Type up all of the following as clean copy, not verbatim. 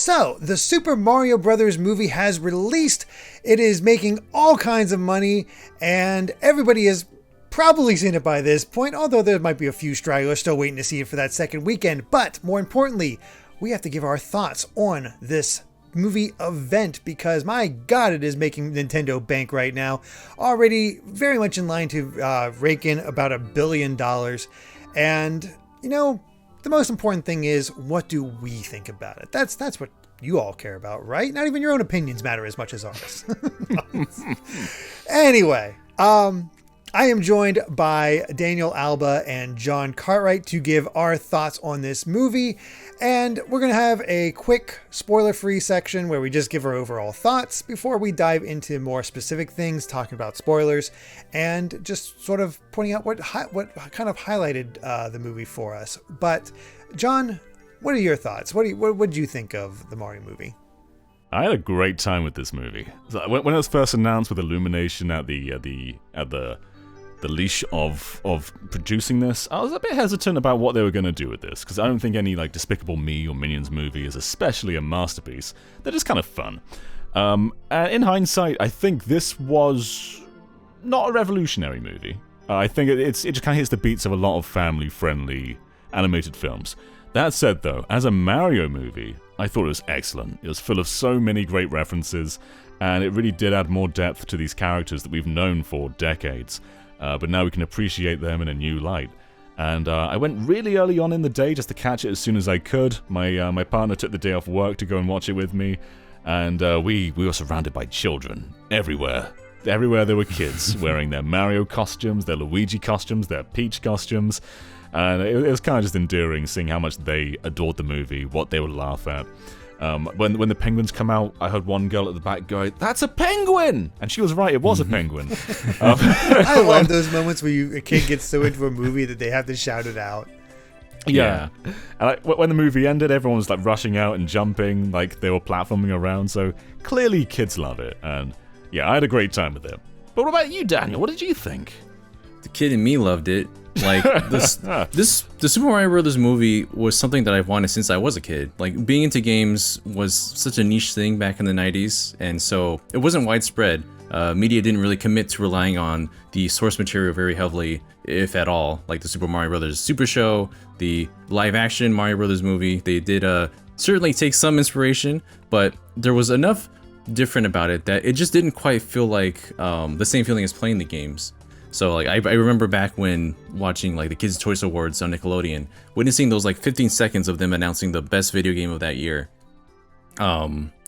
So, the Super Mario Brothers movie has released. It is making all kinds of money, and everybody has probably seen it by this point, although there might be a few stragglers still waiting to see it for that second weekend. But more importantly, we have to give our thoughts on this movie event, because my God, it is making Nintendo bank right now. Already very much in line to rake in about $1 billion. And, you know, the most important thing is, what do we think about it? That's what you all care about, right? Not even your own opinions matter as much as ours. Anyway, I am joined by Daniel Alba and John Cartwright to give our thoughts on this movie. And we're going to have a quick spoiler-free section where we just give our overall thoughts before we dive into more specific things, talking about spoilers, and just sort of pointing out what kind of highlighted the movie for us. But, John, what are your thoughts? What did you think of the Mario movie? I had a great time with this movie. When it was first announced with Illumination at the leash of producing this, I was a bit hesitant about what they were going to do with this, because I don't think any like Despicable Me or Minions movie is especially a masterpiece. They're just kind of fun. And in hindsight, I think this was not a revolutionary movie. I think it just kind of hits the beats of a lot of family-friendly animated films. That said, though, as a Mario movie, I thought it was excellent. It was full of so many great references, and it really did add more depth to these characters that we've known for decades. But now we can appreciate them in a new light. And I went really early on in the day just to catch it as soon as I could. My partner took the day off work to go and watch it with me. And we were surrounded by children everywhere. Everywhere there were kids wearing their Mario costumes, their Luigi costumes, their Peach costumes. And it was kind of just endearing seeing how much they adored the movie, what they would laugh at. When the penguins come out, I heard one girl at the back go, "That's a penguin!" And she was right, it was a penguin. I love those moments where a kid gets so into a movie that they have to shout it out. Yeah. And when the movie ended, everyone was like rushing out and jumping, like they were platforming around, so clearly kids love it. And yeah, I had a great time with it. But what about you, Daniel? What did you think? The kid in me loved it. Like the Super Mario Brothers movie was something that I've wanted since I was a kid. Like being into games was such a niche thing back in the 90s, and so it wasn't widespread. Media didn't really commit to relying on the source material very heavily, if at all. Like the Super Mario Brothers Super Show, the live-action Mario Brothers movie, they did certainly take some inspiration, but there was enough different about it that it just didn't quite feel like the same feeling as playing the games. So like I remember back when watching like the Kids' Choice Awards on Nickelodeon, witnessing those like 15 seconds of them announcing the best video game of that year.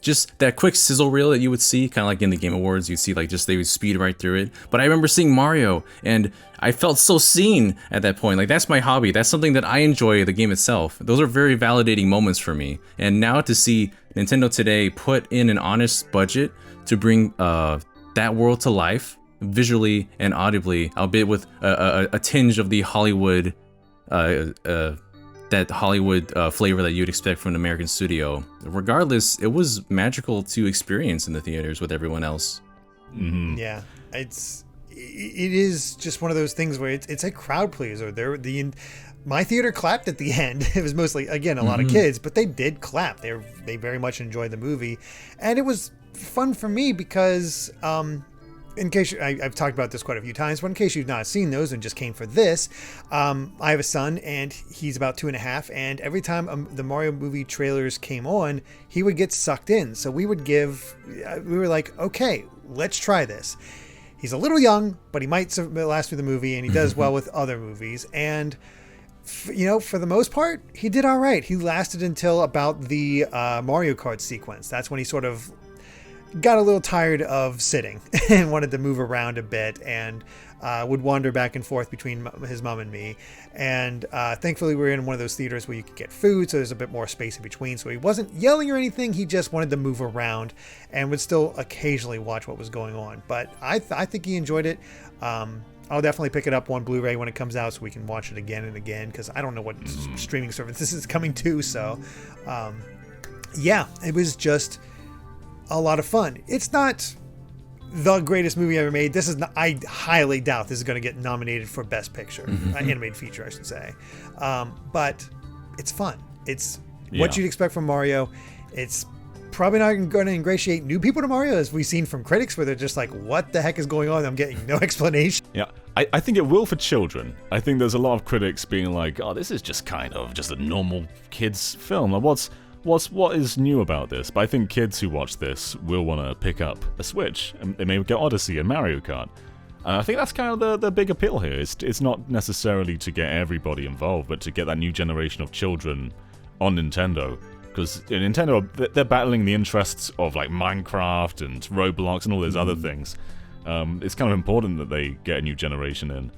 Just that quick sizzle reel that you would see, kind of like in the Game Awards, you'd see like just they would speed right through it. But I remember seeing Mario, and I felt so seen at that point. Like that's my hobby. That's something that I enjoy, the game itself. Those are very validating moments for me. And now to see Nintendo today put in an honest budget to bring that world to life, visually and audibly, albeit with a tinge of the Hollywood, that Hollywood flavor that you'd expect from an American studio. Regardless, it was magical to experience in the theaters with everyone else. Mm-hmm. Yeah, it is just one of those things where it's a crowd pleaser. My theater clapped at the end. It was mostly, again, a lot of kids, but they did clap. They very much enjoyed the movie, and it was fun for me because in case I've talked about this quite a few times, but in case you've not seen those and just came for this, I have a son and he's about 2.5, and every time the Mario movie trailers came on, he would get sucked in. So we were like, okay, let's try this. He's a little young, but he might last through the movie, and he does well with other movies. And for the most part, he did all right. He lasted until about the Mario Kart sequence. That's when he sort of got a little tired of sitting and wanted to move around a bit, and would wander back and forth between his mom and me. And thankfully we're in one of those theaters where you can get food, so there's a bit more space in between. So he wasn't yelling or anything. He just wanted to move around and would still occasionally watch what was going on. But I think he enjoyed it. I'll definitely pick it up on Blu-ray when it comes out so we can watch it again and again, because I don't know what streaming service this is coming to. So yeah, it was just a lot of fun. It's not the greatest movie ever made. I highly doubt this is going to get nominated for Best Picture, animated feature, I should say. But it's fun. It's what you'd expect from Mario. It's probably not going to ingratiate new people to Mario, as we've seen from critics, where they're just like, what the heck is going on? I'm getting no explanation. Yeah, I think it will for children. I think there's a lot of critics being like, oh, this is just kind of just a normal kids film. Like, what is new about this? But I think kids who watch this will want to pick up a Switch, and they may get Odyssey and Mario Kart. I think that's kind of the big appeal here. It's not necessarily to get everybody involved, but to get that new generation of children on Nintendo. Because Nintendo, they're battling the interests of like Minecraft and Roblox and all those other things. It's kind of important that they get a new generation in.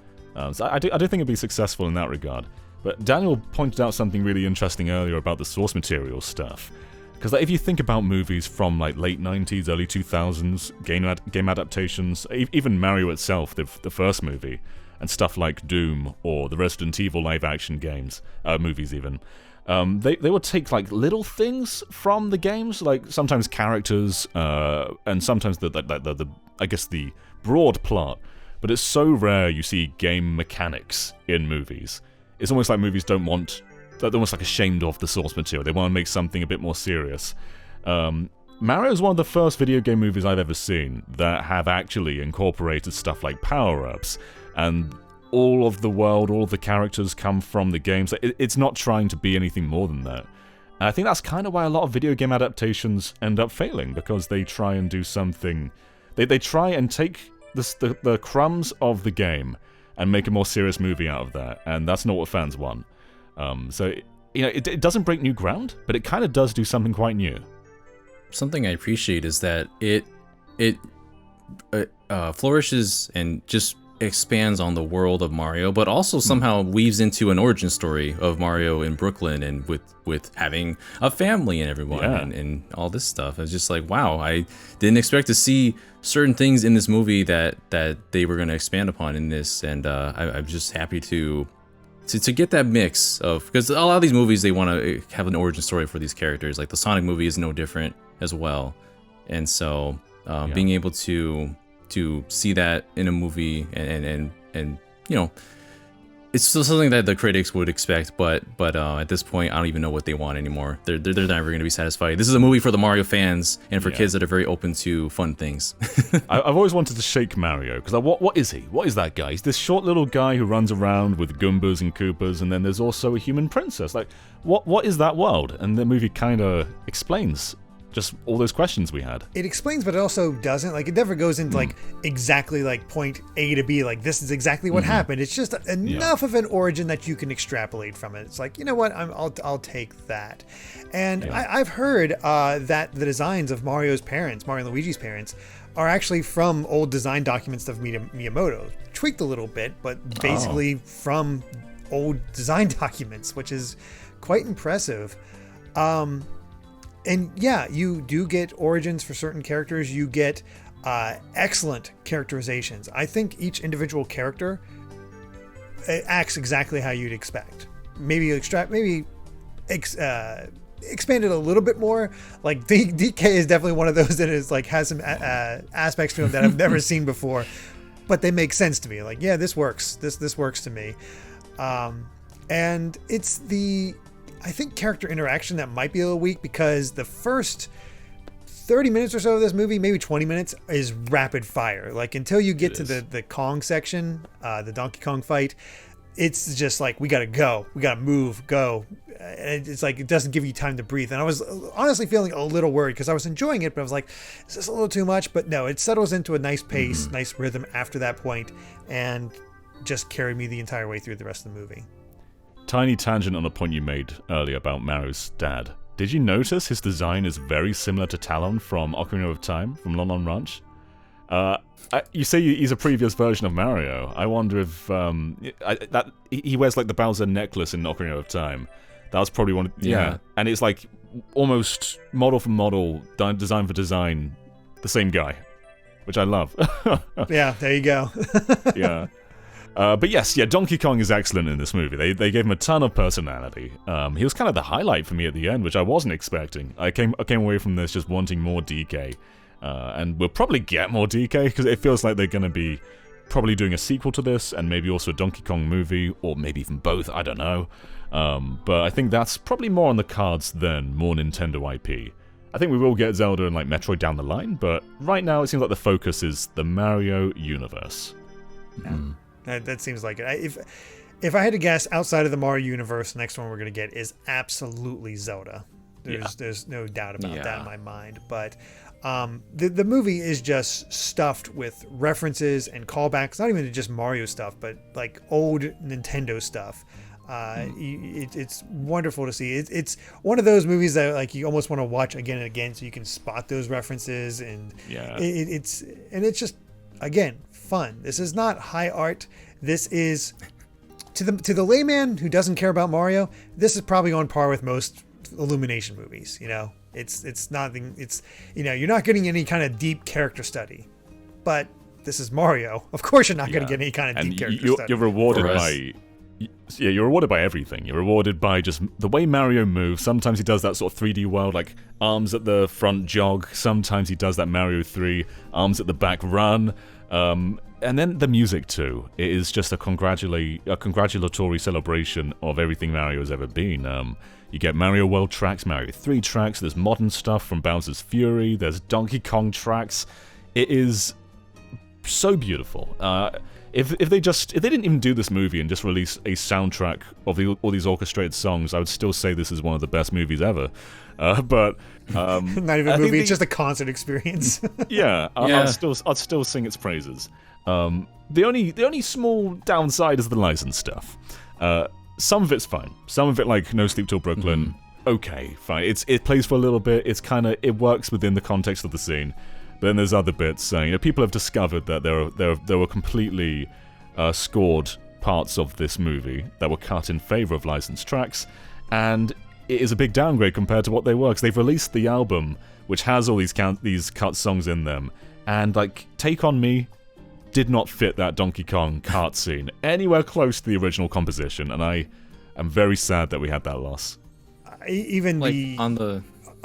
So I do think it'd be successful in that regard. But Daniel pointed out something really interesting earlier about the source material stuff. Because like, if you think about movies from like late 90s, early 2000s, game adaptations, even Mario itself, the first movie, and stuff like Doom or the Resident Evil live-action games, movies even, they would take like little things from the games, like sometimes characters, and sometimes the I guess the broad plot. But it's so rare you see game mechanics in movies. It's almost like movies they're almost like ashamed of the source material. They want to make something a bit more serious. Mario is one of the first video game movies I've ever seen that have actually incorporated stuff like power-ups, and all of the world, all of the characters come from the games. It's not trying to be anything more than that. And I think that's kind of why a lot of video game adaptations end up failing, because they try and do something... They try and take the crumbs of the game and make a more serious movie out of that, and that's not what fans want. So, it doesn't break new ground, but it kind of does do something quite new. Something I appreciate is that it flourishes and just expands on the world of Mario, but also somehow weaves into an origin story of Mario in Brooklyn, and with having a family and everyone, and all this stuff. It's just like, wow, I didn't expect to see certain things in this movie that they were going to expand upon in this, and I'm just happy to get that mix of, because a lot of these movies, they want to have an origin story for these characters. Like the Sonic movie is no different as well, and so being able to see that in a movie, and it's still something that the critics would expect, but at this point, I don't even know what they want anymore. They're never going to be satisfied. This is a movie for the Mario fans and for kids that are very open to fun things. I've always wanted to shake Mario, because what is he? What is that guy? He's this short little guy who runs around with Goombas and Koopas, and then there's also a human princess. Like, what is that world? And the movie kind of explains just all those questions we had. It explains, but it also doesn't. Like, it never goes into like exactly like point A to B, like this is exactly what happened. It's just enough of an origin that you can extrapolate from it. It's like, you know what, I'll take that. And I've heard that the designs of Mario's parents, Mario and Luigi's parents, are actually from old design documents of Miyamoto, tweaked a little bit, but basically from old design documents, which is quite impressive. And yeah, you do get origins for certain characters. You get excellent characterizations. I think each individual character acts exactly how you'd expect. Maybe expand it a little bit more. Like DK is definitely one of those that is like has some aspects to him that I've never seen before, but they make sense to me. Like, yeah, this works. This works to me. And it's the, I think, character interaction that might be a little weak, because the first 30 minutes or so of this movie, maybe 20 minutes, is rapid fire. Like, until you get to the Kong section, the Donkey Kong fight, it's just like, we gotta go, we gotta move, go. And it's like, it doesn't give you time to breathe. And I was honestly feeling a little worried, because I was enjoying it, but I was like, is this a little too much? But no, it settles into a nice pace, nice rhythm after that point, and just carried me the entire way through the rest of the movie. Tiny tangent on a point you made earlier about Mario's dad. Did you notice his design is very similar to Talon from Ocarina of Time, from Lon Lon Ranch? You say he's a previous version of Mario. I wonder if he wears like the Bowser necklace in Ocarina of Time. That was probably one. And it's like almost model for model, design for design, the same guy, which I love. Yeah, there you go. Yeah. But yes, Donkey Kong is excellent in this movie. They gave him a ton of personality. He was kind of the highlight for me at the end, which I wasn't expecting. I came away from this just wanting more DK. And we'll probably get more DK, because it feels like they're going to be probably doing a sequel to this, and maybe also a Donkey Kong movie, or maybe even both, I don't know. But I think that's probably more on the cards than more Nintendo IP. I think we will get Zelda and like Metroid down the line, but right now it seems like the focus is the Mario universe. That seems like it. If I had to guess, outside of the Mario universe, the next one we're going to get is absolutely Zelda. There's no doubt about that in my mind. But the movie is just stuffed with references and callbacks, not even to just Mario stuff, but like old Nintendo stuff. It's wonderful to see. It's one of those movies that like you almost want to watch again and again so you can spot those references, and it's just, again, fun. This is not high art. This is to the layman who doesn't care about Mario, this is probably on par with most Illumination movies. It's nothing. You're not getting any kind of deep character study, but this is Mario. Of course, you're not going to get any kind of deep character study. You're rewarded by. Yeah, you're rewarded by everything. You're rewarded by just the way Mario moves. Sometimes he does that sort of 3D world, like arms at the front jog. Sometimes he does that Mario 3, arms at the back run. And then the music too. It is just a congratulatory celebration of everything Mario has ever been. You get Mario World tracks, Mario 3 tracks, there's modern stuff from Bowser's Fury, there's Donkey Kong tracks. It is so beautiful. If they didn't even do this movie and just release a soundtrack of all these orchestrated songs, I would still say this is one of the best movies ever. But not even a movie; it's just a concert experience. I'd still sing its praises. The only small downside is the license stuff. Some of it's fine. Some of it, like No Sleep Till Brooklyn, okay, fine. It plays for a little bit. It works within the context of the scene. But then there's other bits. People have discovered that there were completely scored parts of this movie that were cut in favor of licensed tracks, and it is a big downgrade compared to what they were. Because they've released the album, which has all these cut songs in them, and like Take On Me did not fit that Donkey Kong kart scene anywhere close to the original composition, and I am very sad that we had that loss.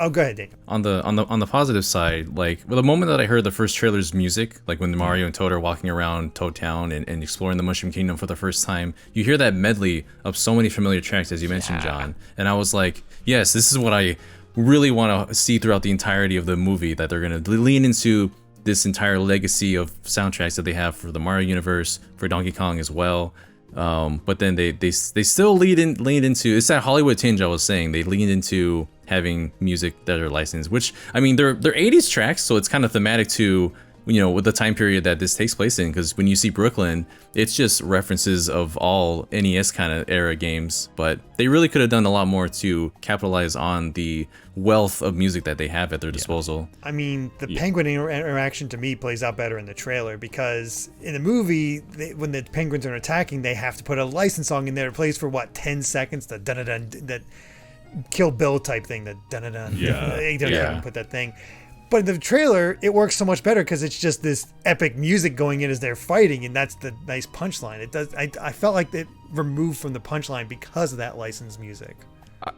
Oh, go ahead, Daniel. On the positive side, like the moment that I heard the first trailer's music, like when Mario and Toad are walking around Toad Town and exploring the Mushroom Kingdom for the first time, you hear that medley of so many familiar tracks, as you mentioned, John. And I was like, yes, this is what I really want to see throughout the entirety of the movie, that they're going to lean into this entire legacy of soundtracks that they have for the Mario universe, for Donkey Kong as well. But then they still leaned into, it's that Hollywood tinge I was saying. They leaned into having music that are licensed, which, I mean, they're 80s tracks, so it's kind of thematic to, with the time period that this takes place in, because when you see Brooklyn, it's just references of all NES kind of era games, but they really could have done a lot more to capitalize on the wealth of music that they have at their disposal. I mean, the penguin interaction to me plays out better in the trailer, because in the movie, when the penguins are attacking, they have to put a license song in there. It plays for 10 seconds, the dun-dun-dun, that Kill Bill type thing, the dun-dun-dun. They don't put that thing. But in the trailer, it works so much better because it's just this epic music going in as they're fighting, and that's the nice punchline. It does. I felt like it removed from the punchline because of that licensed music.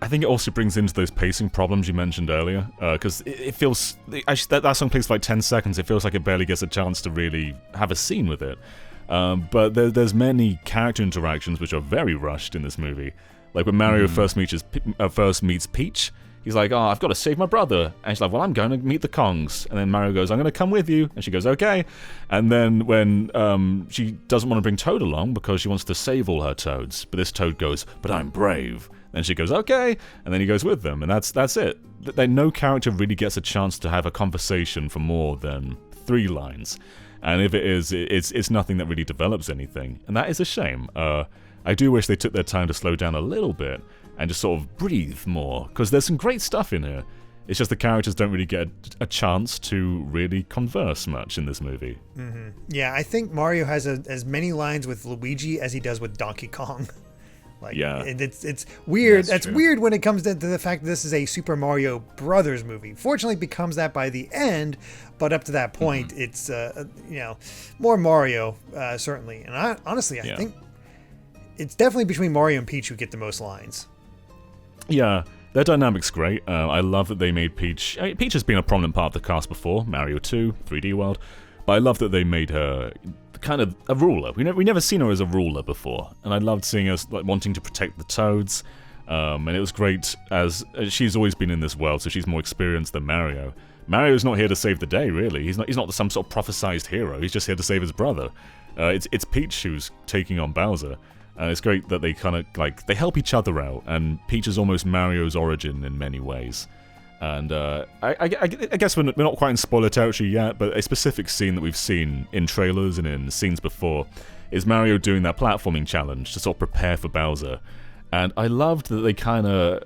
I think it also brings into those pacing problems you mentioned earlier, because it feels, actually, that song plays for like 10 seconds. It feels like it barely gets a chance to really have a scene with it. But there's many character interactions which are very rushed in this movie. Like when Mario first meets Peach, he's like, "Oh, I've got to save my brother," and she's like, "Well, I'm going to meet the Kongs." And then Mario goes, "I'm going to come with you," and she goes, "Okay." And then when she doesn't want to bring Toad along because she wants to save all her Toads, but this Toad goes, "But I'm brave." Then she goes, "Okay," and then he goes with them, and that's it. No character really gets a chance to have a conversation for more than 3 lines, and if it is, it's nothing that really develops anything, and that is a shame. I do wish they took their time to slow down a little bit and just sort of breathe more, because there's some great stuff in here. It's just the characters don't really get a chance to really converse much in this movie. Mm-hmm. Yeah, I think Mario has as many lines with Luigi as he does with Donkey Kong. It's weird. That's weird when it comes to the fact that this is a Super Mario Brothers movie. Fortunately, it becomes that by the end, but up to that point, it's more Mario, certainly. And I think it's definitely between Mario and Peach who get the most lines. Yeah, their dynamic's great. I love that they made Peach. Peach has been a prominent part of the cast before, Mario 2, 3D World, but I love that they made her kind of a ruler. We never seen her as a ruler before, and I loved seeing her wanting to protect the Toads. And it was great as she's always been in this world, so she's more experienced than Mario. Mario's not here to save the day, really. He's not some sort of prophesized hero. He's just here to save his brother. It's Peach who's taking on Bowser. And it's great that they kind of, like, they help each other out, and Peach is almost Mario's origin in many ways. And I guess we're not quite in spoiler territory yet, but a specific scene that we've seen in trailers and in scenes before is Mario doing that platforming challenge to sort of prepare for Bowser. And I loved that they kind of,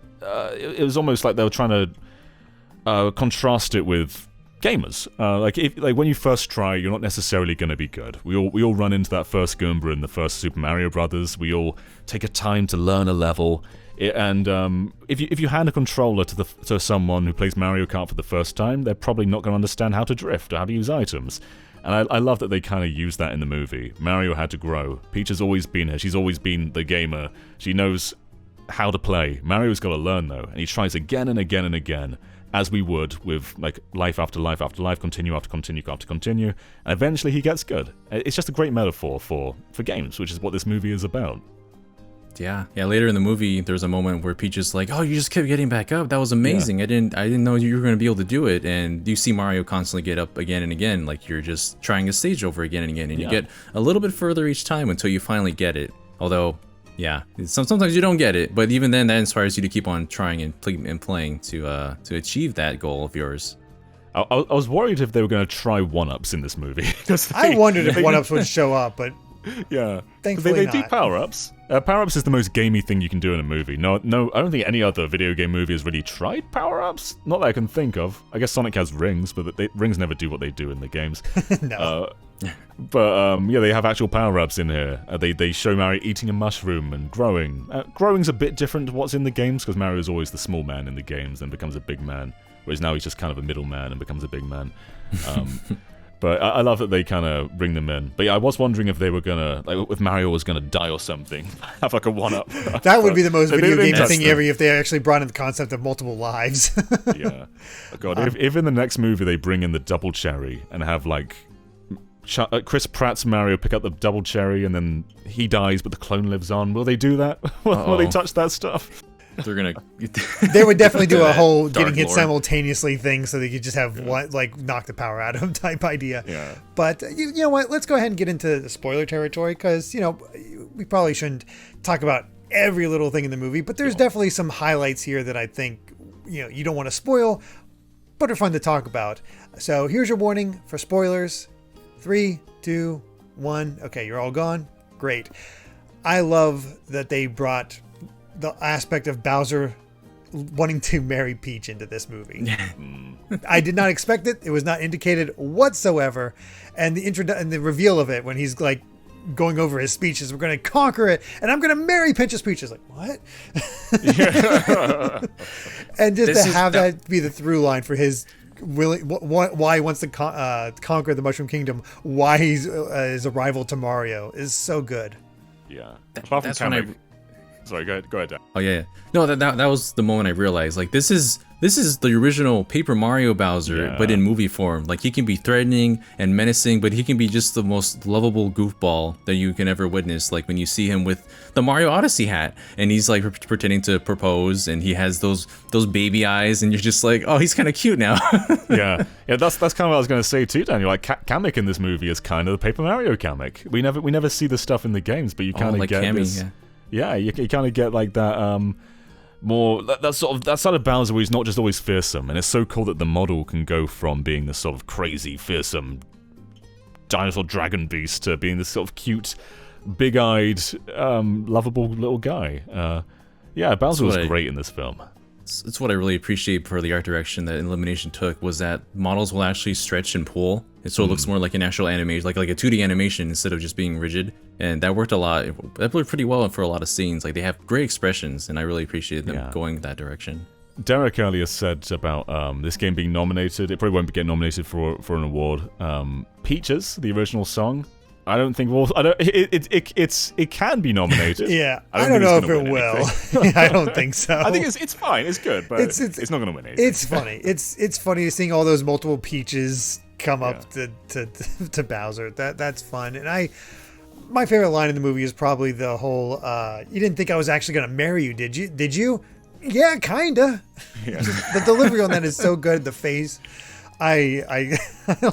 it was almost like they were trying to contrast it with gamers. Like when you first try, you're not necessarily going to be good. We all run into that first Goomba in the first Super Mario Brothers. We all take a time to learn a level, and if you hand a controller to someone who plays Mario Kart for the first time, they're probably not going to understand how to drift or how to use items. And I love that they kind of use that in the movie. Mario had to grow. Peach has always been here. She's always been the gamer. She knows how to play. Mario's got to learn though, and he tries again and again and again, as we would with like life after life after life, continue after continue after continue, and eventually he gets good. It's just a great metaphor for games, which is what this movie is about. Yeah. Later in the movie, there's a moment where Peach is like, "Oh, you just kept getting back up. That was amazing. Yeah. I didn't know you were going to be able to do it." And you see Mario constantly get up again and again, like you're just trying a stage over again and again, and you get a little bit further each time until you finally get it. Although, yeah, sometimes you don't get it, but even then, that inspires you to keep on trying and playing to achieve that goal of yours. I was worried if they were going to try one-ups in this movie. I wondered if one-ups would show up, but yeah, thankfully they do power-ups. Power-ups is the most gamey thing you can do in a movie. No, I don't think any other video game movie has really tried power-ups. Not that I can think of. I guess Sonic has rings, but rings never do what they do in the games. No. But they have actual power-ups in here. They show Mario eating a mushroom and growing. Growing's a bit different to what's in the games, because Mario is always the small man in the games and becomes a big man, whereas now he's just kind of a middle man and becomes a big man. But I love that they kind of bring them in. But yeah, I was wondering if they were gonna, like, if Mario was gonna die or something, have like a one-up. That would be the most video game thing ever if they actually brought in the concept of multiple lives. Yeah, oh, God, if in the next movie they bring in the double cherry and have like Chris Pratt's Mario pick up the double cherry and then he dies but the clone lives on, will they do that? Will they touch that stuff? They're gonna. They would definitely do a whole Dark getting hit Lord simultaneously thing, so they could just have one, like, knock the power out of him type idea. Yeah. But you know what? Let's go ahead and get into the spoiler territory, because we probably shouldn't talk about every little thing in the movie, but there's definitely some highlights here that I think you don't want to spoil, but are fun to talk about. So here's your warning for spoilers. 3, 2, 1. Okay, you're all gone. Great. I love that they brought the aspect of Bowser wanting to marry Peach into this movie. I did not expect it. It was not indicated whatsoever. And the reveal of it when he's like going over his speeches, we're going to conquer it, and I'm going to marry Princess Peach. Is like, what? And just that be the through line for his why he wants to conquer the Mushroom Kingdom, why he's his arrival to Mario is so good. Yeah. That's when I. Sorry, go ahead, Dan. Oh yeah. No, that was the moment I realized, like, this is the original Paper Mario Bowser, but in movie form. Like, he can be threatening and menacing, but he can be just the most lovable goofball that you can ever witness. Like when you see him with the Mario Odyssey hat, and he's like pretending to propose, and he has those baby eyes, and you're just like, oh, he's kind of cute now. yeah. That's kind of what I was going to say too, Daniel. Like, Kamek in this movie is kind of the Paper Mario Kamek. We never see the stuff in the games, but you kind of get Cammy, this. Yeah, you kind of get like that more that sort of Bowser where he's not just always fearsome, and it's so cool that the model can go from being this sort of crazy, fearsome dinosaur dragon beast to being this sort of cute, big-eyed, lovable little guy. Bowser was great in this film. It's what I really appreciate for the art direction that Illumination took, was that models will actually stretch and pull. It sort of looks more like an actual animation, like a 2D animation instead of just being rigid. And that worked a lot. That worked pretty well for a lot of scenes. Like, they have great expressions, and I really appreciated them going that direction. Derek earlier said about this game being nominated. It probably won't get nominated for an award. Peaches, the original song, I don't think it can be nominated. Yeah, I don't know if it will. I don't think so. I think it's fine. It's good, but it's not going to win anything. It's funny. It's funny seeing all those multiple Peaches come up to Bowser. That's fun. And My favorite line in the movie is probably the whole, you didn't think I was actually going to marry you, did you? Did you? Yeah, kinda. Yeah. The delivery on that is so good. The face. I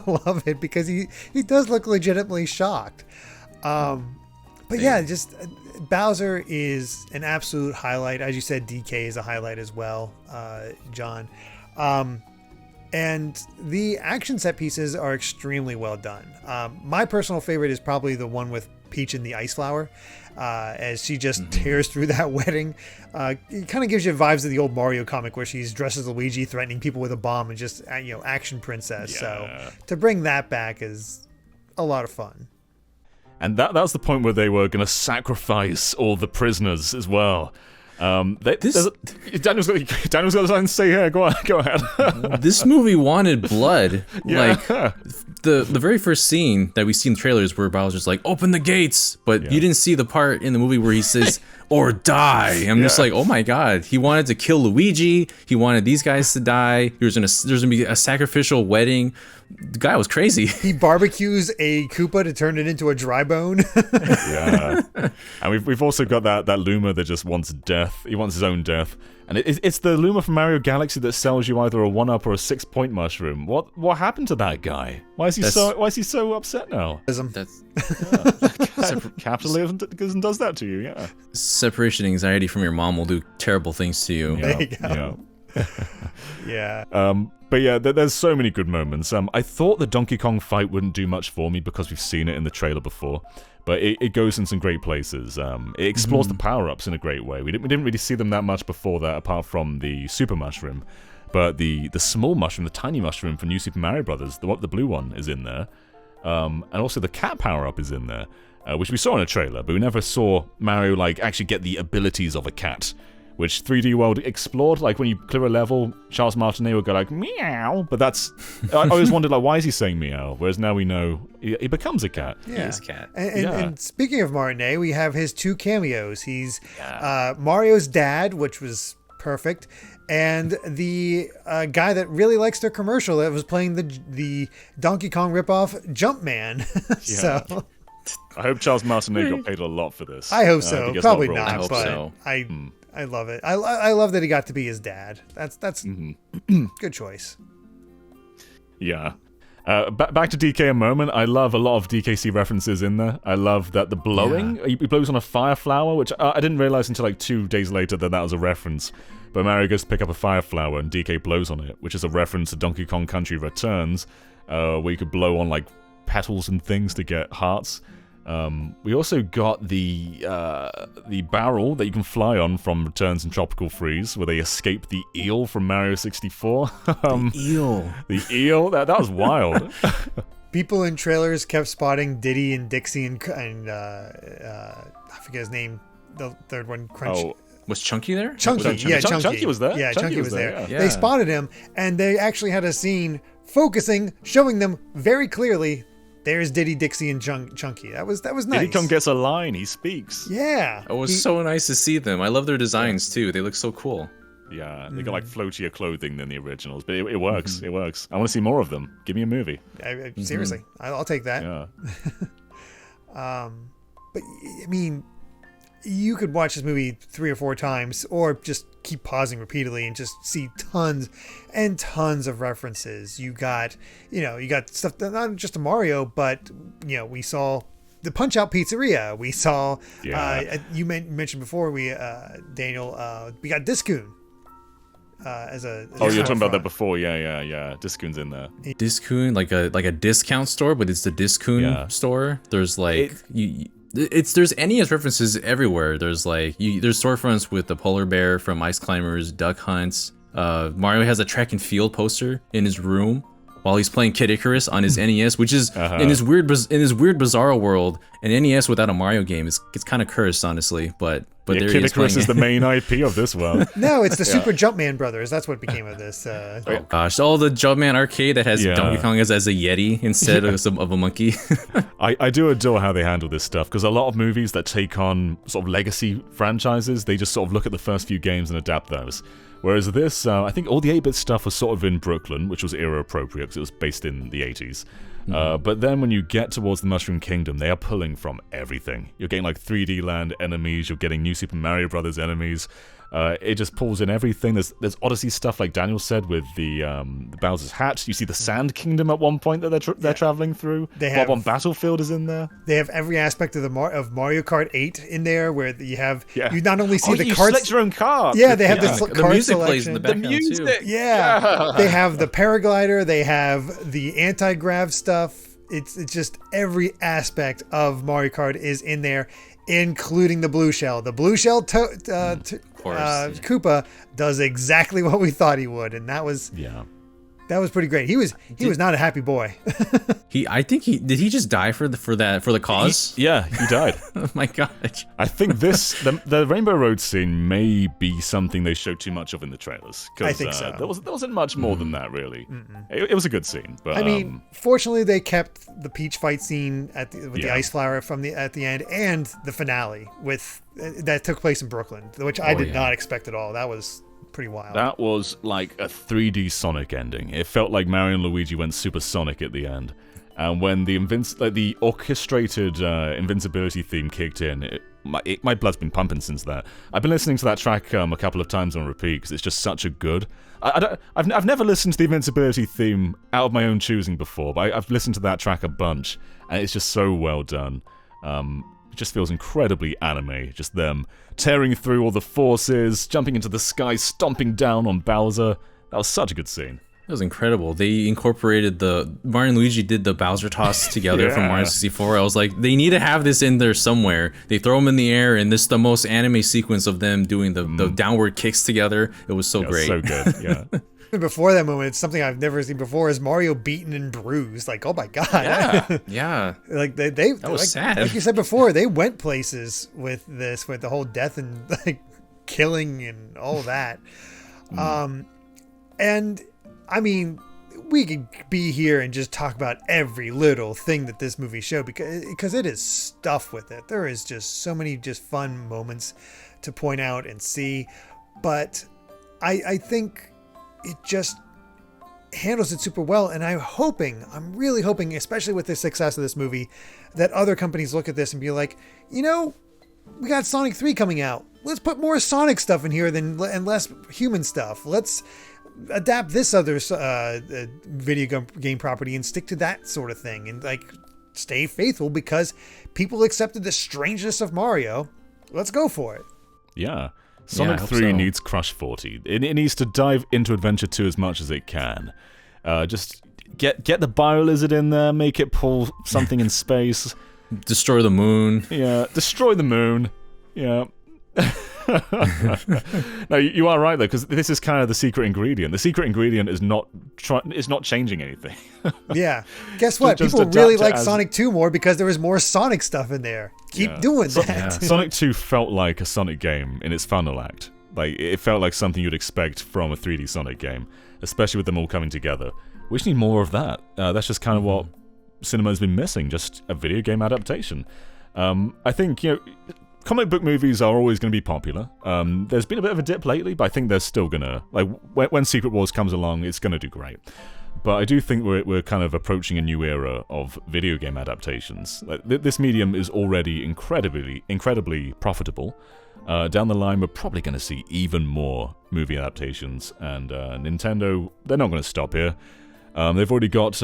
love it because he does look legitimately shocked. But yeah, just Bowser is an absolute highlight. As you said, DK is a highlight as well, John. And the action set pieces are extremely well done. My personal favorite is probably the one with Peach and the Ice Flower, as she just tears through that wedding. It kind of gives you vibes of the old Mario comic where she's dressed as Luigi, threatening people with a bomb, and just action princess. Yeah. So to bring that back is a lot of fun. And that was the point where they were going to sacrifice all the prisoners as well. Daniel's got something to say here. Go ahead. This movie wanted blood. Yeah. Like the very first scene that we see in trailers where Bowser's like, "Open the gates," but you didn't see the part in the movie where he says, "Or die." I'm just like, oh my god. He wanted to kill Luigi. He wanted these guys to die. There's gonna be a sacrificial wedding. The guy was crazy. He barbecues a Koopa to turn it into a dry bone. Yeah. And we've also got that Luma that just wants death. He wants his own death. And it's the Luma from Mario Galaxy that sells you either a 1-up or a 6-point mushroom. What happened to that guy? Why is he so upset now? That's Capitalism does that to you, yeah. separation anxiety from your mom will do terrible things to you. There you go. Yeah. Yeah. But yeah, there's so many good moments. I thought the Donkey Kong fight wouldn't do much for me because we've seen it in the trailer before, but it goes in some great places. It explores the power-ups in a great way. We didn't really see them that much before that, apart from the Super Mushroom. But the small mushroom, the tiny mushroom from New Super Mario Brothers, the blue one, is in there. And also the cat power-up is in there, which we saw in a trailer, but we never saw Mario actually get the abilities of a cat, which 3D World explored. Like when you clear a level, Charles Martinet would go like meow, but that's I always wondered why is he saying meow, whereas now we know he becomes a cat. Yeah. He's a cat. And speaking of Martinet, we have his 2 cameos. He's Mario's dad, which was perfect, and the guy that really likes their commercial that was playing the Donkey Kong ripoff, Jumpman. So I hope Charles Martinet got paid a lot for this. I hope so. Probably not, I hope but so. I love it. I love that he got to be his dad. That's good choice. Yeah. Back to DK a moment. I love a lot of DKC references in there. I love that the blowing, he blows on a fire flower, which I didn't realize until 2 days later that was a reference. But Mario goes to pick up a fire flower and DK blows on it, which is a reference to Donkey Kong Country Returns, where you could blow on petals and things to get hearts. We also got the barrel that you can fly on from Returns and Tropical Freeze, where they escape the eel from Mario 64. The eel. The eel? That was wild. People in trailers kept spotting Diddy and Dixie and I forget his name, the third one, Crunch. Oh. Was Chunky there? Chunky. Chunky was there. Yeah, Chunky was there. Yeah. They spotted him, and they actually had a scene showing them very clearly. There's Diddy, Dixie, and Chunky. That was nice. Diddy Kong gets a line. He speaks. Yeah. It was so nice to see them. I love their designs too. They look so cool. Yeah, they got floatier clothing than the originals, but it works. It works. I want to see more of them. Give me a movie. Seriously, I'll take that. Yeah. But I mean, you could watch this movie 3 or 4 times, or just keep pausing repeatedly and just see tons and tons of references. You got stuff that, not just to Mario, but we saw the Punch Out Pizzeria. We saw you mentioned before Daniel. We got Discoon. As a you're talking about that before, yeah. Discoon's in there. Discoon, like a discount store, but it's the Discoon store. There's there's NES references everywhere. There's there's storefronts with the polar bear from Ice Climbers, Duck Hunts. Mario has a track and field poster in his room while he's playing Kid Icarus on his NES, which is in his weird Bizarro world. An NES without a Mario game it's kind of cursed, honestly. But there Kid Icarus is the main IP of this world. No, it's the Super Jumpman Brothers. That's what became of this. Oh gosh, all the Jumpman arcade that has Donkey Kong as a Yeti instead of a monkey. I do adore how they handle this stuff, because a lot of movies that take on sort of legacy franchises, they just sort of look at the first few games and adapt those. Whereas this, I think all the 8-bit stuff was sort of in Brooklyn, which was era appropriate because it was based in the 80s. But then when you get towards the Mushroom Kingdom, they are pulling from everything. You're getting like 3D land enemies, you're getting new Super Mario Brothers enemies. It just pulls in everything. There's Odyssey stuff, like Daniel said, with the Bowser's Hat. You see the Sand Kingdom at one point that they're traveling through. Bob on Battlefield is in there. They have every aspect of of Mario Kart 8 in there, where you have you not only see the you carts. select your own car. Yeah, they have the The cart music selection. plays in the background too. Yeah, they have the paraglider. They have the anti-grav stuff. It's just every aspect of Mario Kart is in there, including the blue shell. The blue shell Koopa does exactly what we thought he would, and that was pretty great. He was not a happy boy. I think did he just die for the cause? He died. Oh my gosh. I think the Rainbow Road scene may be something they showed too much of in the trailers. I think so. There wasn't much more than that, really. It was a good scene, but I mean, fortunately, they kept the Peach fight scene with the ice flower at the end, and the finale that took place in Brooklyn, which I did not expect at all. That was pretty wild. That was like a 3D Sonic ending. It felt like Mario and Luigi went supersonic at the end. And when the orchestrated invincibility theme kicked in, my blood's been pumping since that. I've been listening to that track a couple of times on repeat because it's just such a good. I've never listened to the invincibility theme out of my own choosing before, but I've listened to that track a bunch, and it's just so well done. It just feels incredibly anime, just them tearing through all the forces, jumping into the sky, stomping down on Bowser. That was such a good scene. It was incredible. They incorporated Mario and Luigi did the Bowser toss together from Mario 64. I was like, they need to have this in there somewhere. They throw them in the air, and this is the most anime sequence of them doing the downward kicks together. It was so great. So good, yeah. Before that moment, it's something I've never seen before, is Mario beaten and bruised. Like, oh my god. Yeah. Like that was sad. Like you said before, they went places with this, with the whole death and like killing and all that. And I mean, we could be here and just talk about every little thing that this movie showed because it is stuffed with it. There is just so many just fun moments to point out and see, but I think it just handles it super well. And I'm really hoping, especially with the success of this movie, that other companies look at this and be like, we got Sonic 3 coming out. Let's put more Sonic stuff in here and less human stuff. Let's adapt this other video game property and stick to that sort of thing and like stay faithful because people accepted the strangeness of Mario. Let's go for it. Yeah. Sonic 3 needs Crush 40. It needs to dive into Adventure 2 as much as it can. Just get the Bio Lizard in there, make it pull something in space. Destroy the moon. Yeah, destroy the moon. Yeah. No, you are right though, because this is kind of the secret ingredient. The secret ingredient is not changing anything. Yeah. Guess what? People really like Sonic 2 more because there was more Sonic stuff in there. Keep doing that. Yeah. Sonic 2 felt like a Sonic game in its final act. Like it felt like something you'd expect from a 3D Sonic game, especially with them all coming together. We just need more of that. That's just kind of what cinema's been missing, just a video game adaptation. I think, comic book movies are always going to be popular. There's been a bit of a dip lately, but I think they're still going to... Like, when Secret Wars comes along, it's going to do great. But I do think we're kind of approaching a new era of video game adaptations. Like, this medium is already incredibly profitable. Down the line, we're probably going to see even more movie adaptations. And Nintendo, they're not going to stop here. They've already got...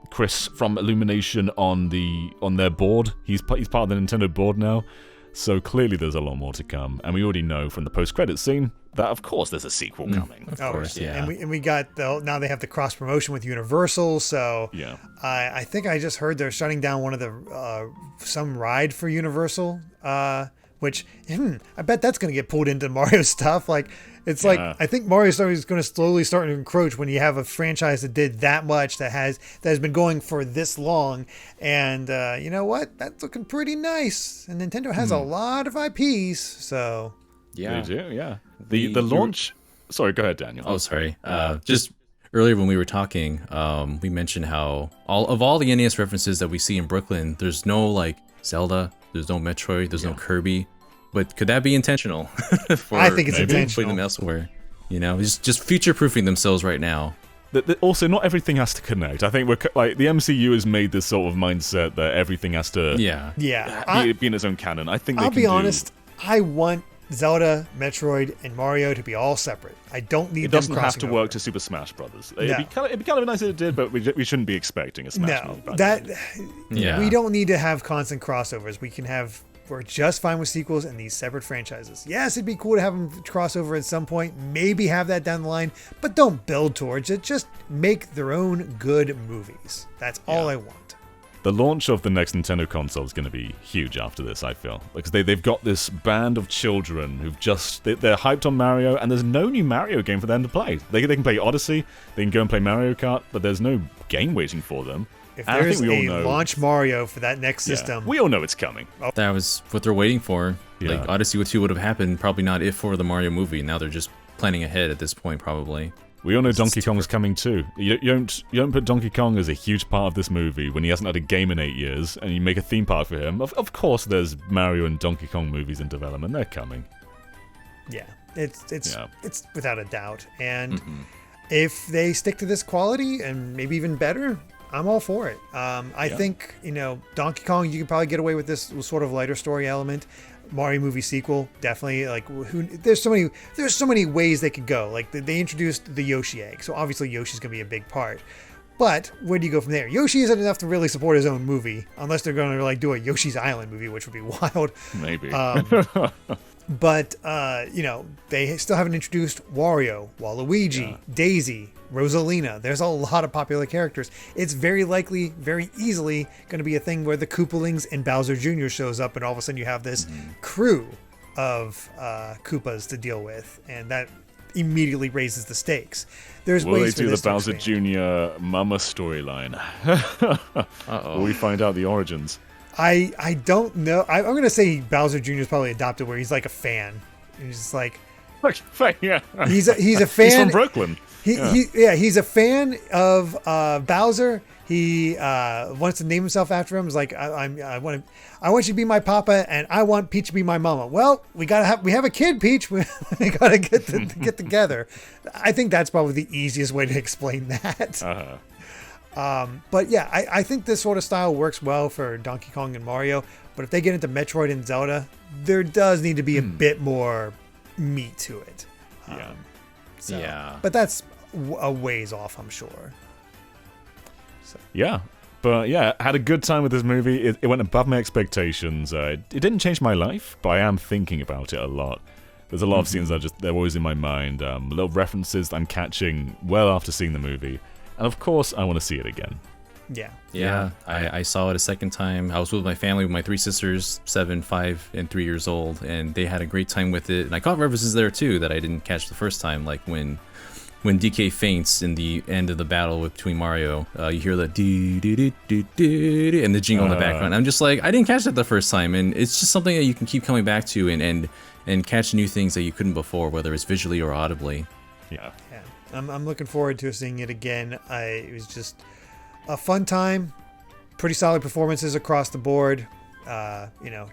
Chris from Illumination on their board. He's part of the Nintendo board now. So clearly there's a lot more to come, and we already know from the post-credit scene that of course there's a sequel coming. Of course, yeah. And we got now they have the cross promotion with Universal. So yeah, I think I just heard they're shutting down one of the some ride for Universal, which I bet that's going to get pulled into Mario stuff. Like it's like I think Mario Story is going to slowly start to encroach when you have a franchise that did that much that has been going for this long, and you know what? That's looking pretty nice. And Nintendo has a lot of IPs, so yeah, they do. Yeah, the launch. Sorry, go ahead, Daniel. Oh, sorry. Just earlier when we were talking, we mentioned how all the NES references that we see in Brooklyn, there's no like Zelda, there's no Metroid, there's no Kirby. But could that be intentional? I think it's intentional. Putting them elsewhere, just future-proofing themselves right now. Also, not everything has to connect. I think the MCU has made this sort of mindset that everything has to be in its own canon. I think I'll be honest. I want Zelda, Metroid, and Mario to be all separate. I don't need them crossing over. It doesn't have to work to Super Smash Brothers. It'd be kind of nice if it did, but we shouldn't be expecting a Smash movie. We don't need to have constant crossovers. We're just fine with sequels and these separate franchises. Yes, it'd be cool to have them cross over at some point, maybe have that down the line, but don't build towards it. Just make their own good movies. That's all I want. The launch of the next Nintendo console is going to be huge after this, I feel. Because they've got this band of children who've they're hyped on Mario, and there's no new Mario game for them to play. They can play Odyssey, they can go and play Mario Kart, but there's no game waiting for them. If there's a launch Mario for that next system... we all know it's coming. That was what they're waiting for. Yeah. Like, Odyssey 2 would have happened, probably not if for the Mario movie. Now they're just planning ahead at this point, probably. We all know Donkey Kong's coming too. You don't put Donkey Kong as a huge part of this movie when he hasn't had a game in 8 years, and you make a theme park for him. Of course there's Mario and Donkey Kong movies in development. They're coming. Yeah, it's without a doubt. And if they stick to this quality and maybe even better, I'm all for it. I think, Donkey Kong, you could probably get away with this sort of lighter story element. Mario movie sequel, definitely. Like, there's so many ways they could go. Like, they introduced the Yoshi egg, so obviously Yoshi's gonna be a big part. But where do you go from there? Yoshi isn't enough to really support his own movie, unless they're gonna like do a Yoshi's Island movie, which would be wild. Maybe. But they still haven't introduced Wario, Waluigi, Daisy, Rosalina. There's a lot of popular characters. It's very likely, very easily going to be a thing where the Koopalings and Bowser Jr. shows up, and all of a sudden you have this crew of Koopas to deal with, and that immediately raises the stakes. There's Will ways they do the Bowser Jr. Mama storyline? Will we find out the origins? I don't know. I'm going to say Bowser Jr. is probably adopted, where he's like a fan. He's just like... He's a fan. He's from Brooklyn. He's a fan of Bowser. He wants to name himself after him. He's like, I want you to be my papa, and I want Peach to be my mama. Well, we have a kid, Peach. We gotta get together. I think that's probably the easiest way to explain that. But yeah, I think this sort of style works well for Donkey Kong and Mario. But if they get into Metroid and Zelda, there does need to be a bit more meat to it. But that's a ways off, I'm sure. So. Yeah. But yeah, I had a good time with this movie. It went above my expectations. It didn't change my life, but I am thinking about it a lot. There's a lot of scenes they're always in my mind. Little references I'm catching well after seeing the movie. And of course, I want to see it again. Yeah. I saw it a second time. I was with my family, with my 3 sisters, 7, 5, and 3 years old, and they had a great time with it. And I caught references there too that I didn't catch the first time, like when DK faints in the end of the battle between Mario, you hear the doo-doo-doo-doo-doo, and the jingle in the background. I'm just like, I didn't catch that the first time, and it's just something that you can keep coming back to and catch new things that you couldn't before, whether it's visually or audibly. Yeah. I'm looking forward to seeing it again. It was just a fun time, pretty solid performances across the board.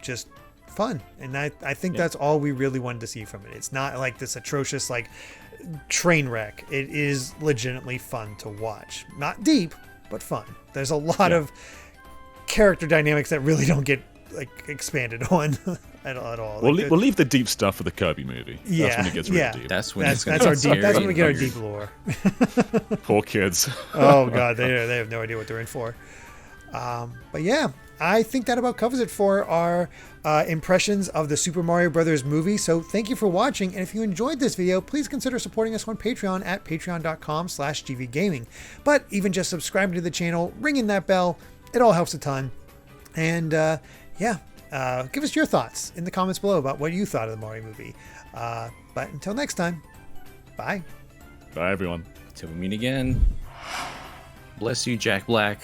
Just fun, and I think that's all we really wanted to see from it. It's not like this atrocious like train wreck. It is legitimately fun to watch. Not deep, but fun. There's a lot of character dynamics that really don't get like expanded on at all. We'll leave the deep stuff for the Kirby movie. That's when it gets really deep. That's when that's our deep. That's when we get our deep lore. Poor kids. Oh god, they have no idea what they're in for. But yeah, I think that about covers it for our impressions of the Super Mario Brothers movie. So thank you for watching, and if you enjoyed this video, please consider supporting us on Patreon at patreon.com/gvgaming. But even just subscribing to the channel, ringing that bell, it all helps a ton. And give us your thoughts in the comments below about what you thought of the Mario movie. But until next time, bye. Bye, everyone. Till we meet again. Bless you, Jack Black.